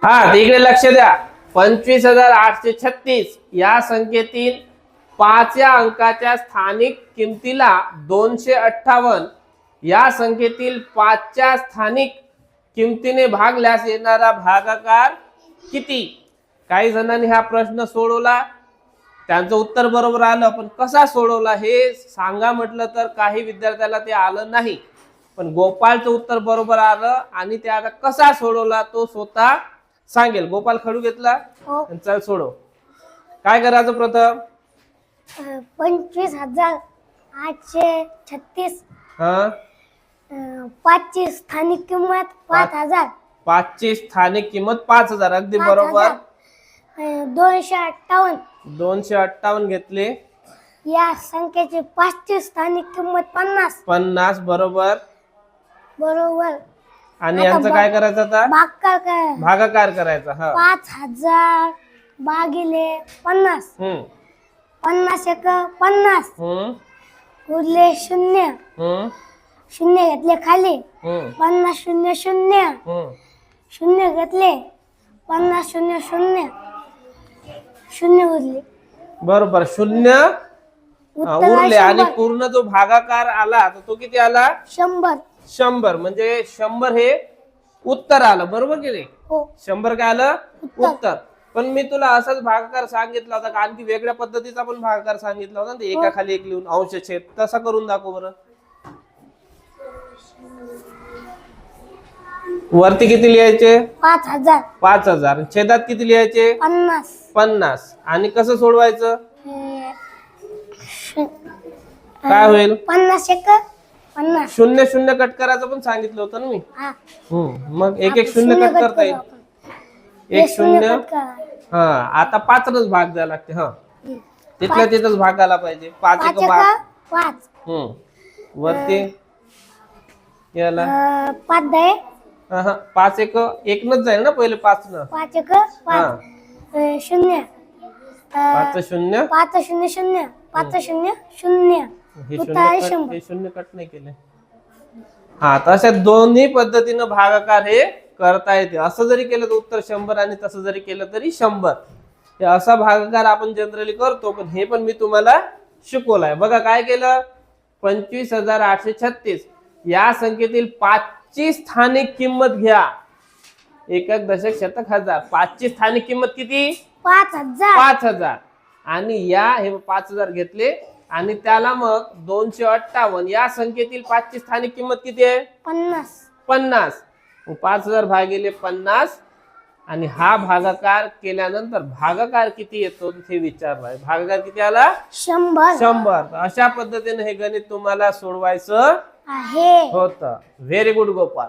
हा इकडे लक्ष द्या. 25,836 या संख्येतील 5 या अंकाच्या स्थानिक किमतीला 258 या संख्येतील 5 च्या स्थानिक किमतीने भागल्यास येणारा भागाकार किती? काही जणांनी हा प्रश्न सोडवला, त्यांचं उत्तर बरोबर आलं, पण कसा सोडवला हे सांगा म्हटलं तर काही विद्यार्थ्याला ते आलं नाही. पण गोपालचं उत्तर बरोबर आलं आणि ते आता कसा सोडवला तो स्वतः सांगेल. गोपाल खडू घेतला, चल सोडव. काय करायचं प्रथम? 25,836 5 ची स्थानिक किंमत 5,000. 5 ची स्थानिक किंमत 5,000. अगदी बरोबर. 258 घेतले. या संख्येची 5 ची स्थानिक किंमत 50. बरोबर. आणि यांचं काय करायचं आता? भागाकार करायचा. 5,000 भागिले 50. 50 एक 50. उरले 0. 0 घेतले खाली. 50 0 0. 0 घेतले. 50 0 0. 0 उरले. बरोबर. 0 उरले आणि पूर्ण जो भागाकार आला तो किती आला? 100. म्हणजे 100 हे उत्तर आलं. बरोबर की नाही? 100 काय आलं? उत्तर. पण मी तुला असाच भागाकार सांगितला होता, आणखी वेगळ्या पद्धतीचा पण भागाकार सांगितला होता ना, एका खाली एक लिहून अंश छेद. तसा करून दाखव बरं. वरती किती लिहायचे? 5,000. छेदात किती लिहायचे? 50. आणि कसं सोडवायचं? काय होईल? 50 एक 50. 0 0 कट करायचं पण सांगितलं होतं ना मी. मग एक 0 कट करता येईल. 1 0. आता 5 भाग द्यायला लागते. तिथल्या तिथंच भाग आला पाहिजे. 5 एक 5. वरती याला 5 एक 1 नच जाईल ना पहिले. 5 न 5 एक 5. 0. 5 0 5 0 0. 5 0 0. हे 0 कट नाही केले. तशा दोन्ही पद्धतीनं भागाकार हे करता येते. असं जरी केलं तर उत्तर 100 आणि तसं जरी केलं तरी 100. हे असा भागाकार आपण जनरली करतो, पण हे पण मी तुम्हाला शिकवलाय. बघा काय केलं? 25,836 या संख्येतील 5 ची स्थानिक किंमत घ्या. एकक दशक शतक हजार. 5 ची स्थानिक किंमत किती? 5,000. आणि हे 5,000 घेतले आणि त्याला मग 258 या संख्येतील 5 ची स्थानिक किंमत किती आहे? 50. 5,000 भागिले 50. आणि हा भागाकार केल्यानंतर भागाकार किती येतो हे विचारलाय. भागाकार किती आला? 100. अशा पद्धतीने हे गणित तुम्हाला सोडवायचं होतं. Very good Gopal.